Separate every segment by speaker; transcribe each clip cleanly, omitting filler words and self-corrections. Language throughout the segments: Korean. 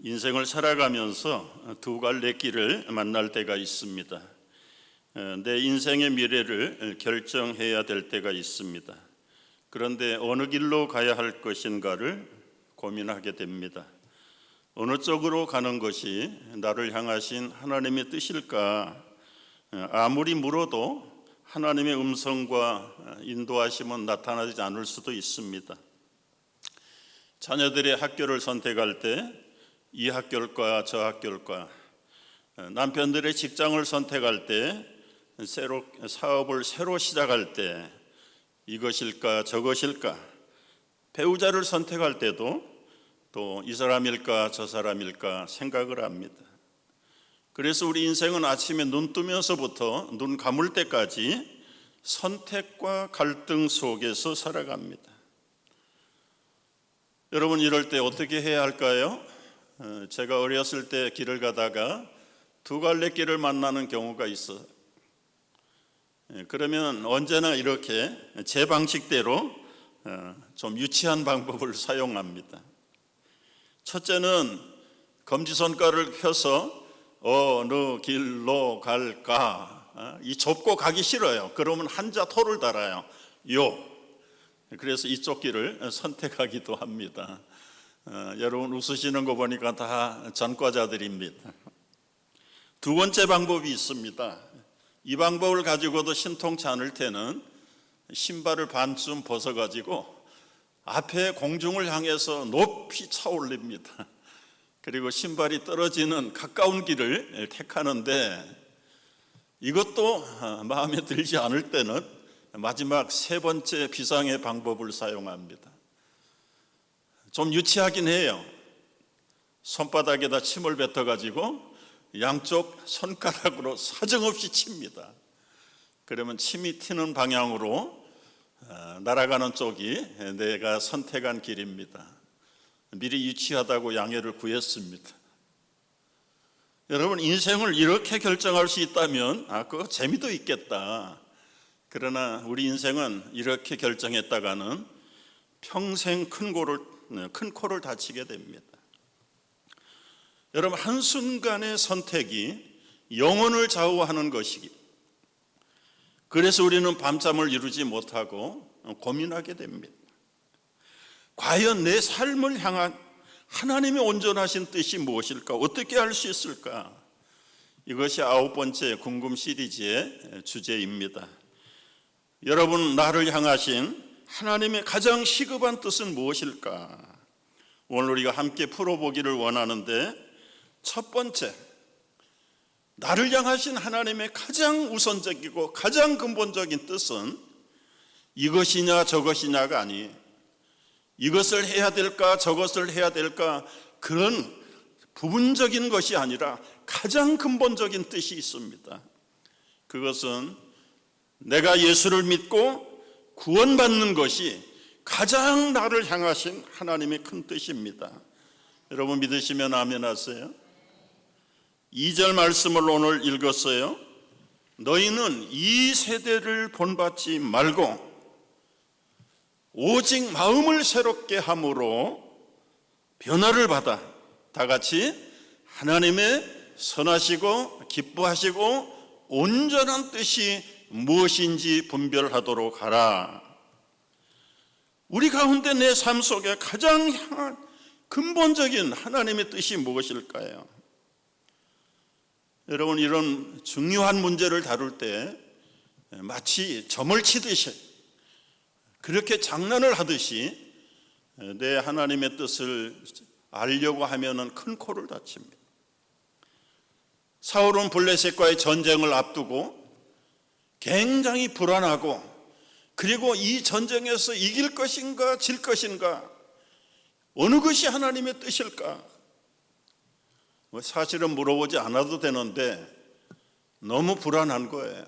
Speaker 1: 인생을 살아가면서 두 갈래 길을 만날 때가 있습니다. 내 인생의 미래를 결정해야 될 때가 있습니다. 그런데 어느 길로 가야 할 것인가를 고민하게 됩니다. 어느 쪽으로 가는 것이 나를 향하신 하나님의 뜻일까? 아무리 물어도 하나님의 음성과 인도하심은 나타나지 않을 수도 있습니다. 자녀들의 학교를 선택할 때 이 학교일까 저 학교일까, 남편들의 직장을 선택할 때, 사업을 새로 시작할 때 이것일까 저것일까, 배우자를 선택할 때도 또 이 사람일까 저 사람일까 생각을 합니다. 그래서 우리 인생은 아침에 눈 뜨면서부터 눈 감을 때까지 선택과 갈등 속에서 살아갑니다. 여러분, 이럴 때 어떻게 해야 할까요? 제가 어렸을 때 길을 가다가 두 갈래 길을 만나는 경우가 있어요. 그러면 언제나 이렇게 제 방식대로 좀 유치한 방법을 사용합니다. 첫째는 검지손가락을 펴서 어느 길로 갈까? 이 좁고 가기 싫어요. 그러면 한자 토를 달아요. 요. 그래서 이쪽 길을 선택하기도 합니다. 여러분 웃으시는 거 보니까 다 전과자들입니다. 두 번째 방법이 있습니다. 이 방법을 가지고도 신통치 않을 때는 신발을 반쯤 벗어가지고 앞에 공중을 향해서 높이 차올립니다. 그리고 신발이 떨어지는 가까운 길을 택하는데, 이것도 마음에 들지 않을 때는 마지막 세 번째 비상의 방법을 사용합니다. 좀 유치하긴 해요. 손바닥에다 침을 뱉어가지고 양쪽 손가락으로 사정없이 칩니다. 그러면 침이 튀는 방향으로 날아가는 쪽이 내가 선택한 길입니다. 미리 유치하다고 양해를 구했습니다. 여러분, 인생을 이렇게 결정할 수 있다면 그거 재미도 있겠다. 그러나 우리 인생은 이렇게 결정했다가는 평생 큰 코를 다치게 됩니다. 여러분, 한순간의 선택이 영혼을 좌우하는 것이기, 그래서 우리는 밤잠을 이루지 못하고 고민하게 됩니다. 과연 내 삶을 향한 하나님의 온전하신 뜻이 무엇일까? 어떻게 할 수 있을까? 이것이 9번째 궁금 시리즈의 주제입니다. 여러분, 나를 향하신 하나님의 가장 시급한 뜻은 무엇일까? 오늘 우리가 함께 풀어보기를 원하는데, 첫 번째, 나를 향하신 하나님의 가장 우선적이고 가장 근본적인 뜻은 이것이냐 저것이냐가 아니에요. 이것을 해야 될까 저것을 해야 될까, 그런 부분적인 것이 아니라 가장 근본적인 뜻이 있습니다. 그것은 내가 예수를 믿고 구원받는 것이 가장 나를 향하신 하나님의 큰 뜻입니다. 여러분, 믿으시면 아멘 하세요. 2절 말씀을 오늘 읽었어요. 너희는 이 세대를 본받지 말고 오직 마음을 새롭게 함으로 변화를 받아 다 같이 하나님의 선하시고 기뻐하시고 온전한 뜻이 무엇인지 분별하도록 하라. 우리 가운데 내 삶 속에 가장 근본적인 하나님의 뜻이 무엇일까요? 여러분, 이런 중요한 문제를 다룰 때 마치 점을 치듯이, 그렇게 장난을 하듯이 내 하나님의 뜻을 알려고 하면은 큰 코를 다칩니다. 사울은 블레셋과의 전쟁을 앞두고 굉장히 불안하고, 그리고 이 전쟁에서 이길 것인가 질 것인가, 어느 것이 하나님의 뜻일까? 사실은 물어보지 않아도 되는데 너무 불안한 거예요.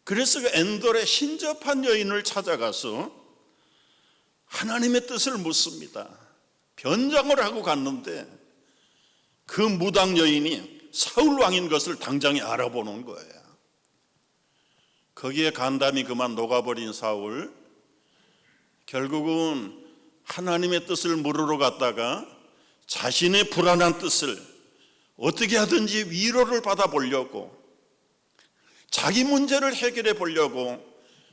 Speaker 1: 그래서 그 엔돌의 신접한 여인을 찾아가서 하나님의 뜻을 묻습니다. 변장을 하고 갔는데 그 무당 여인이 사울 왕인 것을 당장에 알아보는 거예요. 거기에 간담이 그만 녹아버린 사울, 결국은 하나님의 뜻을 물으러 갔다가 자신의 불안한 뜻을 어떻게 하든지 위로를 받아보려고, 자기 문제를 해결해 보려고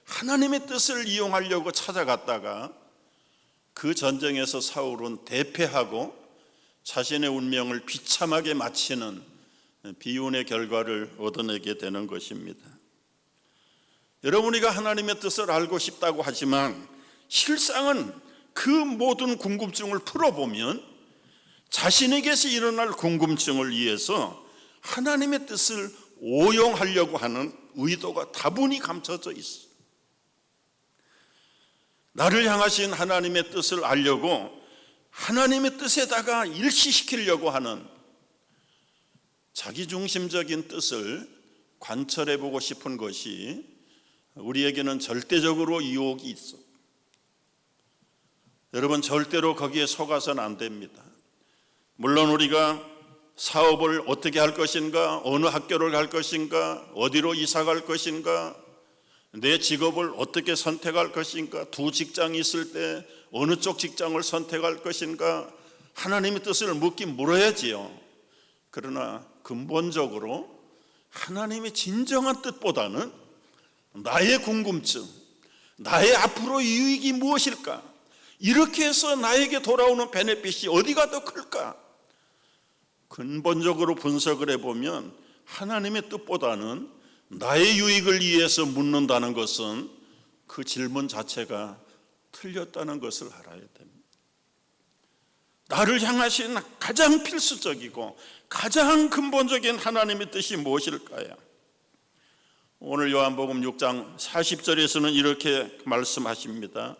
Speaker 1: 하나님의 뜻을 이용하려고 찾아갔다가 그 전쟁에서 사울은 대패하고 자신의 운명을 비참하게 마치는 비운의 결과를 얻어내게 되는 것입니다. 여러분, 우리가 하나님의 뜻을 알고 싶다고 하지만 실상은 그 모든 궁금증을 풀어보면 자신에게서 일어날 궁금증을 위해서 하나님의 뜻을 오용하려고 하는 의도가 다분히 감춰져 있어. 나를 향하신 하나님의 뜻을 알려고 하나님의 뜻에다가 일치시키려고 하는 자기중심적인 뜻을 관철해 보고 싶은 것이 우리에게는 절대적으로 유혹이 있어. 여러분, 절대로 거기에 속아서는 안 됩니다. 물론 우리가 사업을 어떻게 할 것인가, 어느 학교를 갈 것인가, 어디로 이사 갈 것인가, 내 직업을 어떻게 선택할 것인가, 두 직장이 있을 때 어느 쪽 직장을 선택할 것인가, 하나님의 뜻을 묻긴 물어야지요. 그러나 근본적으로 하나님의 진정한 뜻보다는 나의 궁금증, 나의 앞으로 유익이 무엇일까, 이렇게 해서 나에게 돌아오는 베네핏이 어디가 더 클까, 근본적으로 분석을 해보면 하나님의 뜻보다는 나의 유익을 위해서 묻는다는 것은 그 질문 자체가 틀렸다는 것을 알아야 됩니다. 나를 향하신 가장 필수적이고 가장 근본적인 하나님의 뜻이 무엇일까요? 오늘 요한복음 6장 40절에서는 이렇게 말씀하십니다.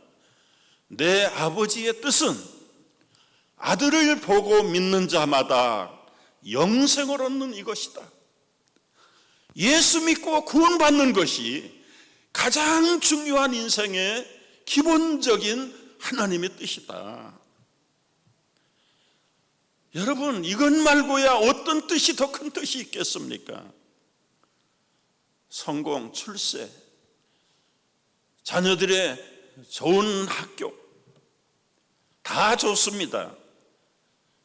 Speaker 1: 내 아버지의 뜻은 아들을 보고 믿는 자마다 영생을 얻는 이것이다. 예수 믿고 구원받는 것이 가장 중요한 인생의 기본적인 하나님의 뜻이다. 여러분, 이것 말고야 어떤 뜻이 더 큰 뜻이 있겠습니까? 성공, 출세, 자녀들의 좋은 학교 다 좋습니다.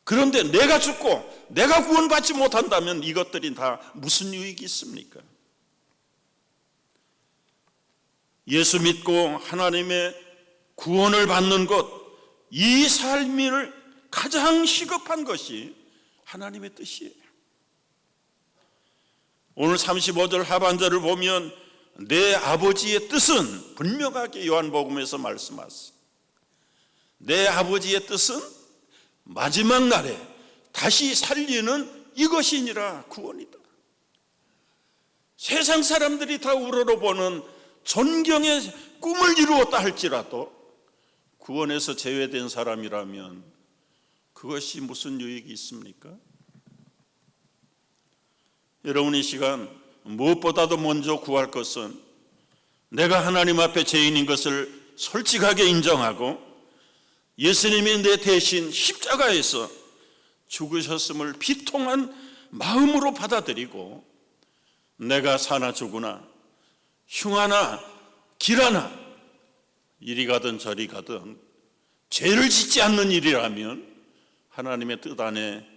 Speaker 1: 그런데 내가 죽고 내가 구원받지 못한다면 이것들이 다 무슨 유익이 있습니까? 예수 믿고 하나님의 구원을 받는 것, 이 삶을 가장 시급한 것이 하나님의 뜻이에요. 오늘 35절 하반절을 보면 내 아버지의 뜻은 분명하게 요한복음에서 말씀하셨어요. 내 아버지의 뜻은 마지막 날에 다시 살리는 이것이니라, 구원이다. 세상 사람들이 다 우러러보는 존경의 꿈을 이루었다 할지라도 구원에서 제외된 사람이라면 그것이 무슨 유익이 있습니까? 여러분, 이 시간 무엇보다도 먼저 구할 것은 내가 하나님 앞에 죄인인 것을 솔직하게 인정하고 예수님이 내 대신 십자가에서 죽으셨음을 비통한 마음으로 받아들이고 내가 사나 죽으나 흉하나 길하나 이리 가든 저리 가든 죄를 짓지 않는 일이라면 하나님의 뜻 안에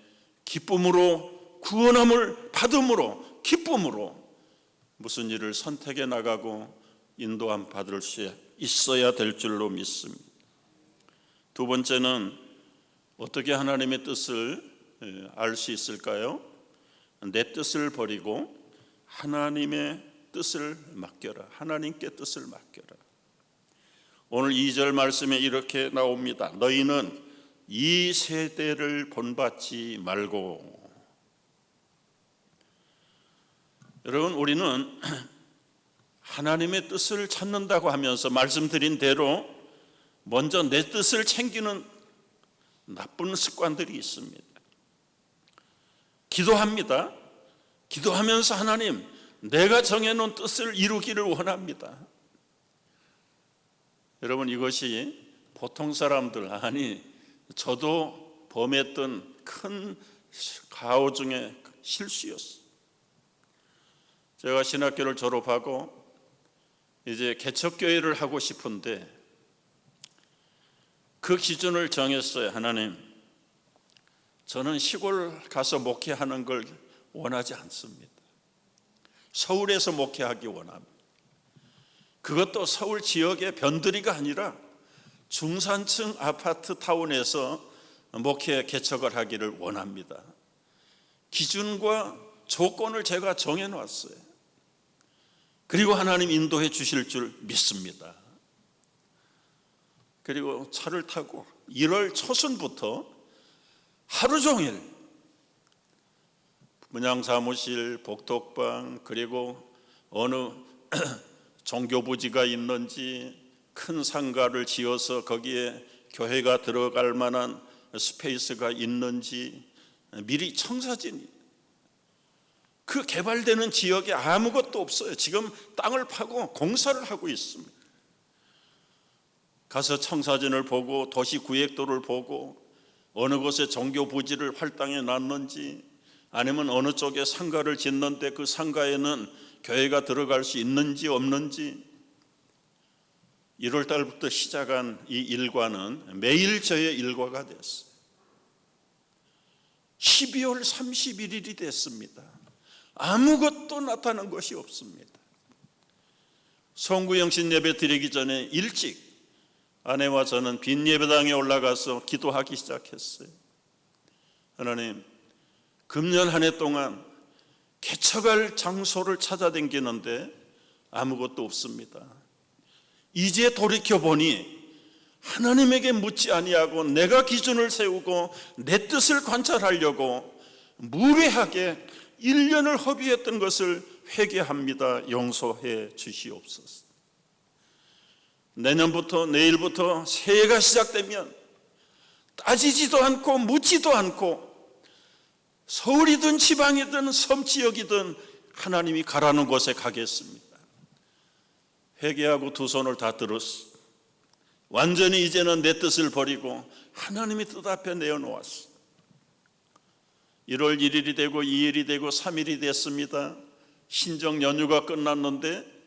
Speaker 1: 기쁨으로 구원함을 받음으로 기쁨으로 무슨 일을 선택해 나가고 인도함 받을 수 있어야 될 줄로 믿습니다. 두 번째는 어떻게 하나님의 뜻을 알 수 있을까요? 내 뜻을 버리고 하나님의 뜻을 맡겨라. 하나님께 뜻을 맡겨라. 오늘 2절 말씀에 이렇게 나옵니다. 너희는 이 세대를 본받지 말고. 여러분, 우리는 하나님의 뜻을 찾는다고 하면서 말씀드린 대로 먼저 내 뜻을 챙기는 나쁜 습관들이 있습니다. 기도합니다. 기도하면서 하나님, 내가 정해놓은 뜻을 이루기를 원합니다. 여러분, 이것이 보통 사람들, 아니 저도 범했던 큰 가오 중에 실수였어요. 제가 신학교를 졸업하고 이제 개척교회를 하고 싶은데 그 기준을 정했어요. 하나님, 저는 시골 가서 목회하는 걸 원하지 않습니다. 서울에서 목회하기 원합니다. 그것도 서울 지역의 변두리가 아니라 중산층 아파트 타운에서 목회 개척을 하기를 원합니다. 기준과 조건을 제가 정해놨어요. 그리고 하나님 인도해 주실 줄 믿습니다. 그리고 차를 타고 1월 초순부터 하루 종일 문양사무실, 복덕방, 그리고 어느 종교부지가 있는지 큰 상가를 지어서 거기에 교회가 들어갈 만한 스페이스가 있는지 미리 청사진이, 그 개발되는 지역에 아무것도 없어요. 지금 땅을 파고 공사를 하고 있습니다. 가서 청사진을 보고 도시구획도를 보고 어느 곳에 종교부지를 활당해 놨는지, 아니면 어느 쪽에 상가를 짓는데 그 상가에는 교회가 들어갈 수 있는지 없는지, 1월 달부터 시작한 이 일과는 매일 저의 일과가 됐어요. 12월 31일이 됐습니다. 아무것도 나타난 것이 없습니다. 송구영신 예배 드리기 전에 일찍 아내와 저는 빈 예배당에 올라가서 기도하기 시작했어요. 하나님, 금년 한 해 동안 개척할 장소를 찾아다니는데 아무것도 없습니다. 이제 돌이켜보니 하나님에게 묻지 아니하고 내가 기준을 세우고 내 뜻을 관찰하려고 무례하게 1년을 허비했던 것을 회개합니다. 용서해 주시옵소서. 내년부터, 내일부터 새해가 시작되면 따지지도 않고 묻지도 않고 서울이든 지방이든 섬지역이든 하나님이 가라는 곳에 가겠습니다. 회개하고 두 손을 다 들었어. 완전히 이제는 내 뜻을 버리고 하나님의 뜻 앞에 내어놓았어. 1월 1일이 되고 2일이 되고 3일이 됐습니다. 신정 연휴가 끝났는데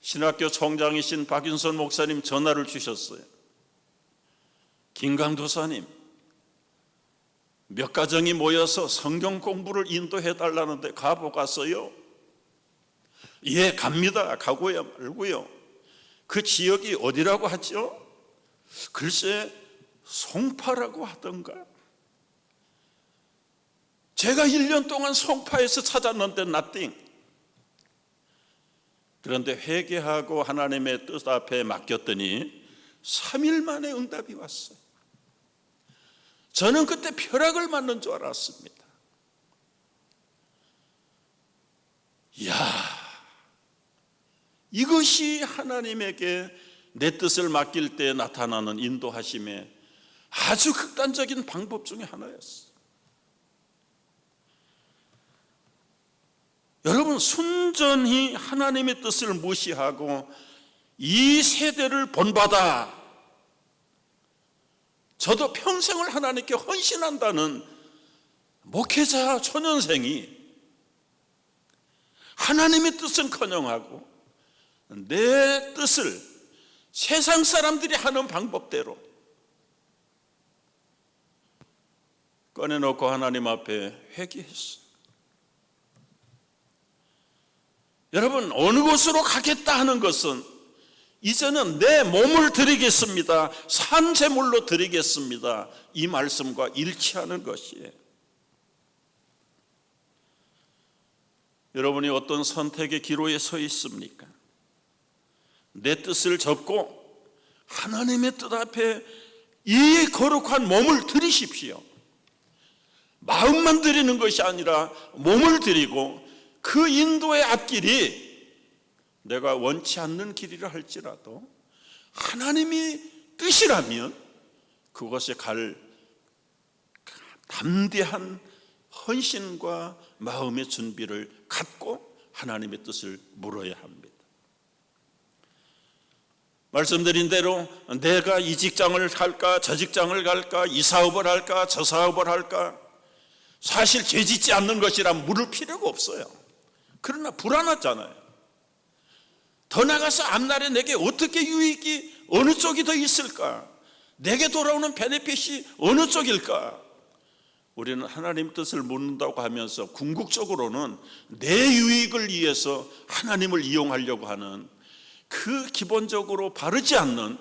Speaker 1: 신학교 총장이신 박윤선 목사님 전화를 주셨어요. 김강도사님, 몇 가정이 모여서 성경 공부를 인도해 달라는데 가보갔어요? 예, 갑니다. 가고요 말고요. 그 지역이 어디라고 하죠? 글쎄 송파라고 하던가. 제가 1년 동안 송파에서 찾았는데 nothing. 그런데 회개하고 하나님의 뜻 앞에 맡겼더니 3일 만에 응답이 왔어요. 저는 그때 벼락을 맞는 줄 알았습니다. 이야, 이것이 하나님에게 내 뜻을 맡길 때 나타나는 인도하심의 아주 극단적인 방법 중에 하나였어요. 여러분, 순전히 하나님의 뜻을 무시하고 이 세대를 본받아 저도 평생을 하나님께 헌신한다는 목회자 초년생이 하나님의 뜻은커녕하고 내 뜻을 세상 사람들이 하는 방법대로 꺼내놓고 하나님 앞에 회개했어. 여러분, 어느 곳으로 가겠다 하는 것은 이제는 내 몸을 드리겠습니다, 산 제물로 드리겠습니다, 이 말씀과 일치하는 것이에요. 여러분이 어떤 선택의 기로에 서 있습니까? 내 뜻을 접고 하나님의 뜻 앞에 이 거룩한 몸을 드리십시오. 마음만 드리는 것이 아니라 몸을 드리고 그 인도의 앞길이 내가 원치 않는 길이라 할지라도 하나님이 뜻이라면 그것에 갈 담대한 헌신과 마음의 준비를 갖고 하나님의 뜻을 물어야 합니다. 말씀드린 대로 내가 이 직장을 갈까, 저 직장을 갈까, 이 사업을 할까, 저 사업을 할까, 사실 죄짓지 않는 것이라 물을 필요가 없어요. 그러나 불안하잖아요. 더 나가서 앞날에 내게 어떻게 유익이 어느 쪽이 더 있을까? 내게 돌아오는 베네핏이 어느 쪽일까? 우리는 하나님 뜻을 묻는다고 하면서 궁극적으로는 내 유익을 위해서 하나님을 이용하려고 하는 그 기본적으로 바르지 않는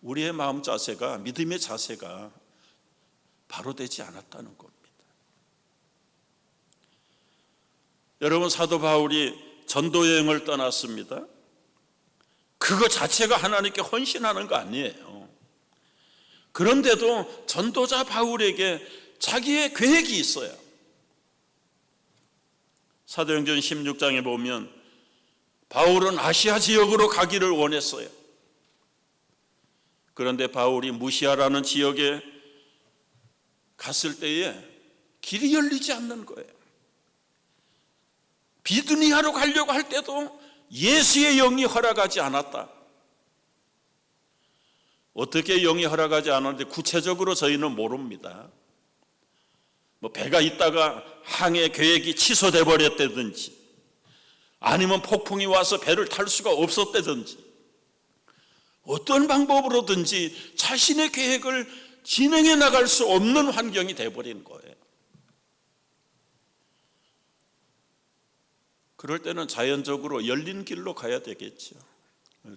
Speaker 1: 우리의 마음 자세가, 믿음의 자세가 바로 되지 않았다는 겁니다. 여러분, 사도 바울이 전도 여행을 떠났습니다. 그거 자체가 하나님께 헌신하는 거 아니에요. 그런데도 전도자 바울에게 자기의 계획이 있어요. 사도행전 16장에 보면 바울은 아시아 지역으로 가기를 원했어요. 그런데 바울이 무시아라는 지역에 갔을 때에 길이 열리지 않는 거예요. 비두니아로 가려고 할 때도 예수의 영이 허락하지 않았다. 어떻게 영이 허락하지 않았는데 구체적으로 저희는 모릅니다. 배가 있다가 항해 계획이 취소돼 버렸다든지, 아니면 폭풍이 와서 배를 탈 수가 없었다든지, 어떤 방법으로든지 자신의 계획을 진행해 나갈 수 없는 환경이 돼버린 거예요. 그럴 때는 자연적으로 열린 길로 가야 되겠죠.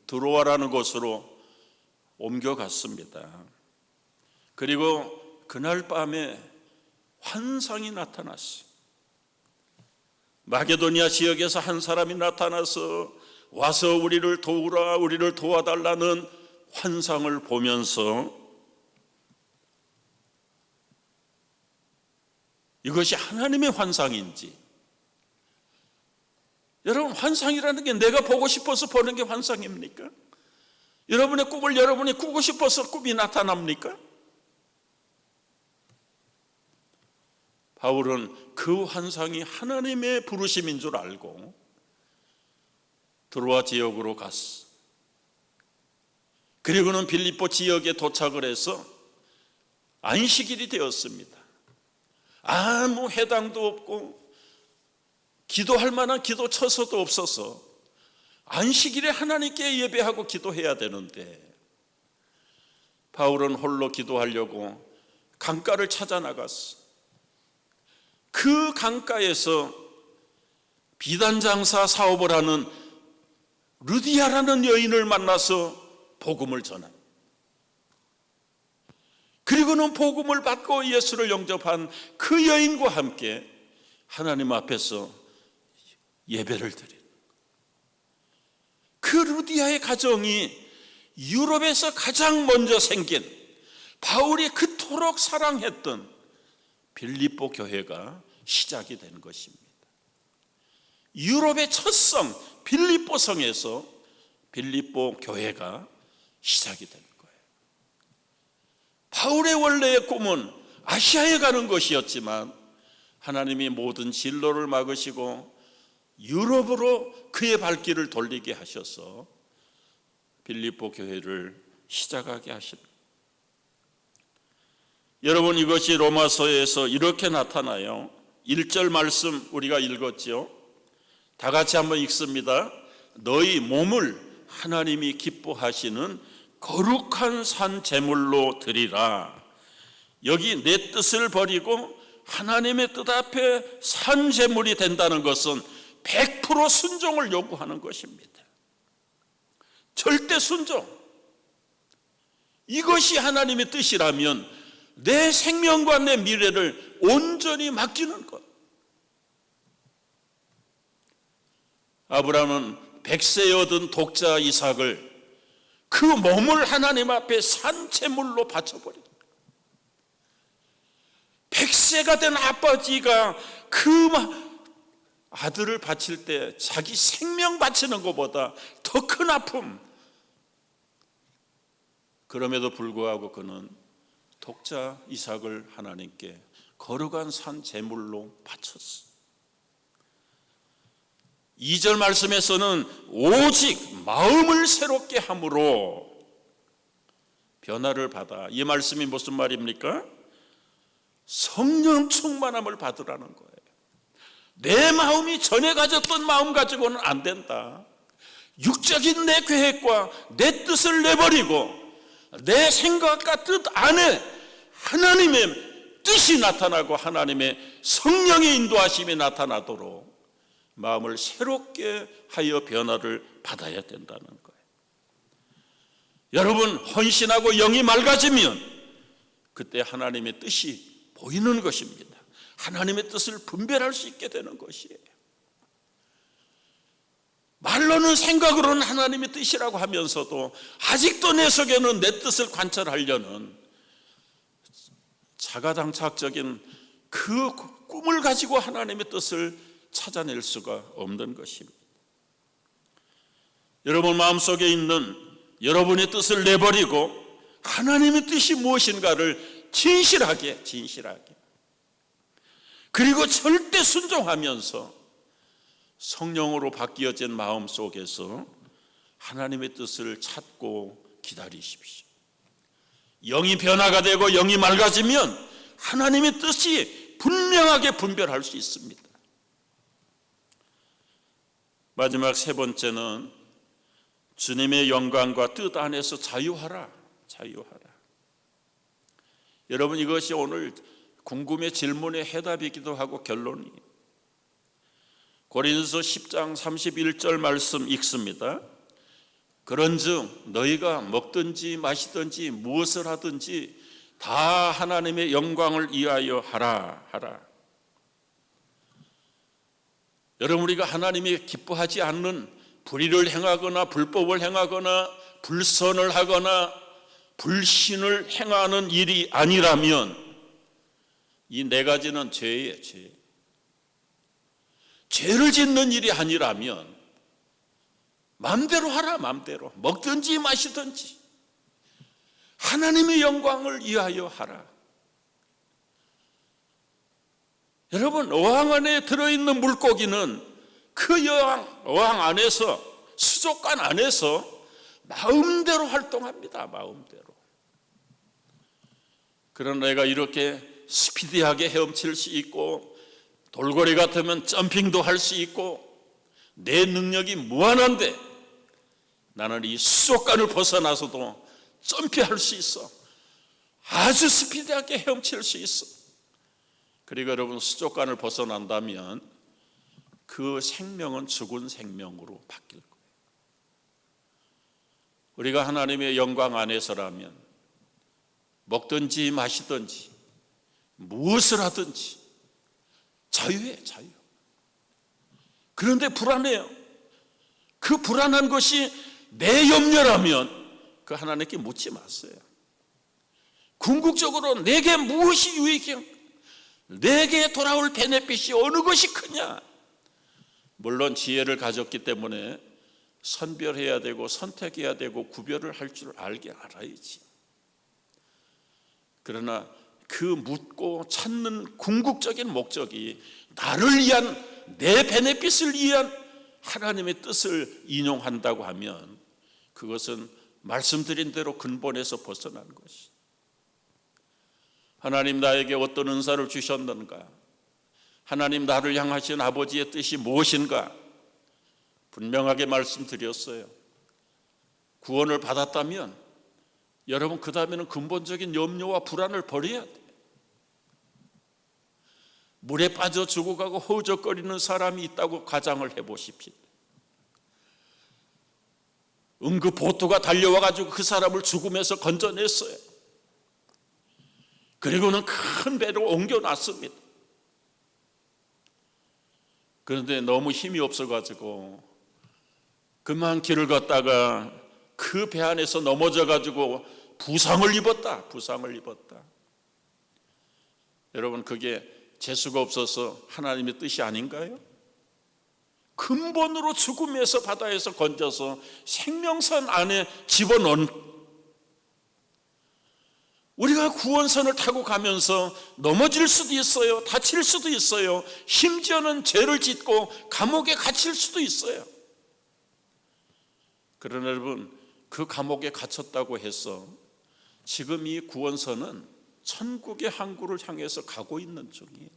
Speaker 1: 드로아라는 곳으로 옮겨갔습니다. 그리고 그날 밤에 환상이 나타났어요. 마게도니아 지역에서 한 사람이 나타나서 와서 우리를 도우라, 우리를 도와달라는 환상을 보면서 이것이 하나님의 환상인지, 여러분, 환상이라는 게 내가 보고 싶어서 보는 게 환상입니까? 여러분의 꿈을 여러분이 꾸고 싶어서 꿈이 나타납니까? 바울은 그 환상이 하나님의 부르심인 줄 알고 드로아 지역으로 갔어. 그리고는 빌립보 지역에 도착을 해서 안식일이 되었습니다. 아무 해당도 없고 기도할 만한 기도 처소도 없어서 안식일에 하나님께 예배하고 기도해야 되는데, 바울은 홀로 기도하려고 강가를 찾아 나갔어. 그 강가에서 비단장사 사업을 하는 루디아라는 여인을 만나서 복음을 전한, 그리고는 복음을 받고 예수를 영접한 그 여인과 함께 하나님 앞에서 예배를 드린, 그 루디아의 가정이 유럽에서 가장 먼저 생긴, 바울이 그토록 사랑했던 빌립보 교회가 시작이 된 것입니다. 유럽의 첫 성 빌립보 성에서 빌립보 교회가 시작이 된 거예요. 바울의 원래의 꿈은 아시아에 가는 것이었지만 하나님이 모든 진로를 막으시고 유럽으로 그의 발길을 돌리게 하셔서 빌립보 교회를 시작하게 하십니다. 여러분, 이것이 로마서에서 이렇게 나타나요. 1절 말씀 우리가 읽었죠. 다 같이 한번 읽습니다. 너희 몸을 하나님이 기뻐하시는 거룩한 산 제물로 드리라. 여기 내 뜻을 버리고 하나님의 뜻 앞에 산 제물이 된다는 것은 100% 순종을 요구하는 것입니다. 절대 순종. 이것이 하나님의 뜻이라면 내 생명과 내 미래를 온전히 맡기는 것. 아브라함은 100세에 얻은 독자 이삭을 그 몸을 하나님 앞에 산채물로 바쳐버린 거예요. 100세가 된 아버지가 그 아들을 바칠 때 자기 생명 바치는 것보다 더 큰 아픔, 그럼에도 불구하고 그는 독자 이삭을 하나님께 거룩한 산 제물로 바쳤어. 2절 말씀에서는 오직 마음을 새롭게 함으로 변화를 받아. 이 말씀이 무슨 말입니까? 성령 충만함을 받으라는 거예요. 내 마음이 전에 가졌던 마음 가지고는 안 된다. 육적인 내 계획과 내 뜻을 내버리고 내 생각과 뜻 안에 하나님의 뜻이 나타나고 하나님의 성령의 인도하심이 나타나도록 마음을 새롭게 하여 변화를 받아야 된다는 거예요. 여러분, 헌신하고 영이 맑아지면 그때 하나님의 뜻이 보이는 것입니다. 하나님의 뜻을 분별할 수 있게 되는 것이에요. 말로는 생각으로는 하나님의 뜻이라고 하면서도 아직도 내 속에는 내 뜻을 관철하려는 자가당착적인 그 꿈을 가지고 하나님의 뜻을 찾아낼 수가 없는 것입니다. 여러분 마음속에 있는 여러분의 뜻을 내버리고 하나님의 뜻이 무엇인가를 진실하게 그리고 절대 순종하면서 성령으로 바뀌어진 마음 속에서 하나님의 뜻을 찾고 기다리십시오. 영이 변화가 되고 영이 맑아지면 하나님의 뜻이 분명하게 분별할 수 있습니다. 마지막 세 번째는 주님의 영광과 뜻 안에서 자유하라. 여러분, 이것이 오늘 궁금해 질문의 해답이기도 하고 결론이에요. 고린도서 10장 31절 말씀 읽습니다. 그런즉 너희가 먹든지 마시든지 무엇을 하든지 다 하나님의 영광을 위하여 하라. 여러분, 우리가 하나님이 기뻐하지 않는 불의를 행하거나 불법을 행하거나 불선을 하거나 불신을 행하는 일이 아니라면 이 네 가지는 죄예요. 죄를 짓는 일이 아니라면 마음대로 하라. 마음대로 먹든지 마시든지 하나님의 영광을 위하여 하라. 여러분, 어항 안에 들어있는 물고기는 그 어항 안에서, 수족관 안에서 마음대로 활동합니다. 마음대로. 그러나 내가 이렇게 스피디하게 헤엄칠 수 있고 돌고래 같으면 점핑도 할 수 있고 내 능력이 무한한데 나는 이 수족관을 벗어나서도 점프할 수 있어. 아주 스피디하게 헤엄칠 수 있어. 그리고 여러분, 수족관을 벗어난다면 그 생명은 죽은 생명으로 바뀔 거예요. 우리가 하나님의 영광 안에서라면 먹든지 마시든지 무엇을 하든지 자유예요. 자유. 그런데 불안해요. 그 불안한 것이 내 염려라면 그 하나님께 묻지 마세요. 궁극적으로 내게 무엇이 유익이야? 내게 돌아올 베네핏이 어느 것이 크냐? 물론 지혜를 가졌기 때문에 선별해야 되고 선택해야 되고 구별을 할 줄 알아야지. 그러나 그 묻고 찾는 궁극적인 목적이 나를 위한, 내 베네핏을 위한 하나님의 뜻을 인용한다고 하면 그것은 말씀드린 대로 근본에서 벗어난 것이. 하나님 나에게 어떤 은사를 주셨는가? 하나님 나를 향하신 아버지의 뜻이 무엇인가? 분명하게 말씀드렸어요. 구원을 받았다면 여러분, 그 다음에는 근본적인 염려와 불안을 버려야 돼요. 물에 빠져 죽어가고 허우적거리는 사람이 있다고 가정을 해보십시오. 응급 보트가 달려와가지고 그 사람을 죽음에서 건져냈어요. 그리고는 큰 배로 옮겨놨습니다. 그런데 너무 힘이 없어가지고 그만 길을 걷다가 그 배 안에서 넘어져가지고 부상을 입었다. 여러분, 그게 재수가 없어서 하나님의 뜻이 아닌가요? 근본으로 죽음에서 바다에서 건져서 생명선 안에 집어넣은, 우리가 구원선을 타고 가면서 넘어질 수도 있어요. 다칠 수도 있어요. 심지어는 죄를 짓고 감옥에 갇힐 수도 있어요. 그러나 여러분, 그 감옥에 갇혔다고 해서 지금 이 구원선은 천국의 항구를 향해서 가고 있는 중이에요.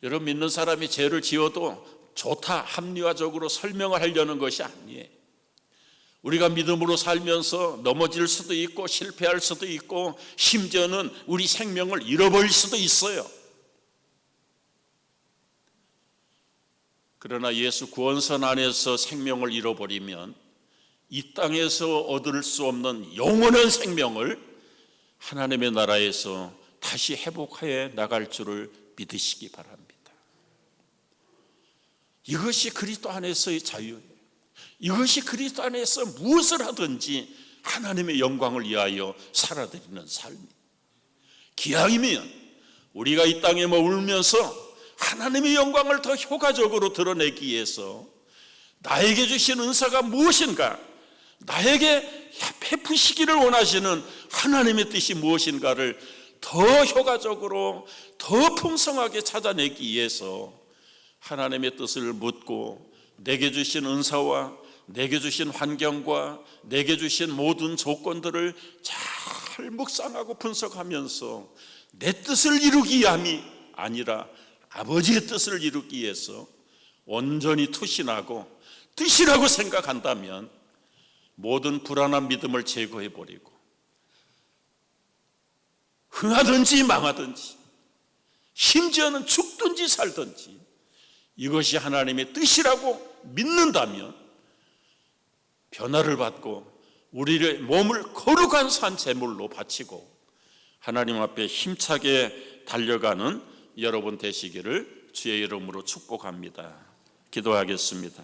Speaker 1: 여러분, 믿는 사람이 죄를 지어도 좋다 합리화적으로 설명을 하려는 것이 아니에요.
Speaker 2: 우리가 믿음으로 살면서 넘어질 수도 있고 실패할 수도 있고 심지어는 우리 생명을 잃어버릴 수도 있어요. 그러나 예수 구원선 안에서 생명을 잃어버리면 이 땅에서 얻을 수 없는 영원한 생명을 하나님의 나라에서 다시 회복해 나갈 줄을 믿으시기 바랍니다. 이것이 그리스도 안에서의 자유예요. 이것이 그리스도 안에서 무엇을 하든지 하나님의 영광을 위하여 살아드리는 삶이에요. 기왕이면 우리가 이 땅에 머물면서 하나님의 영광을 더 효과적으로 드러내기 위해서 나에게 주신 은사가 무엇인가, 나에게 베푸시기를 원하시는 하나님의 뜻이 무엇인가를 더 효과적으로 더 풍성하게 찾아내기 위해서 하나님의 뜻을 묻고 내게 주신 은사와 내게 주신 환경과 내게 주신 모든 조건들을 잘 묵상하고 분석하면서 내 뜻을 이루기 위함이 아니라 아버지의 뜻을 이루기 위해서 온전히 투신하고 뜻이라고 생각한다면 모든 불안한 믿음을 제거해버리고 흥하든지 망하든지 심지어는 죽든지 살든지 이것이 하나님의 뜻이라고 믿는다면 변화를 받고 우리의 몸을 거룩한 산 제물로 바치고 하나님 앞에 힘차게 달려가는 여러분 되시기를 주의 이름으로 축복합니다. 기도하겠습니다.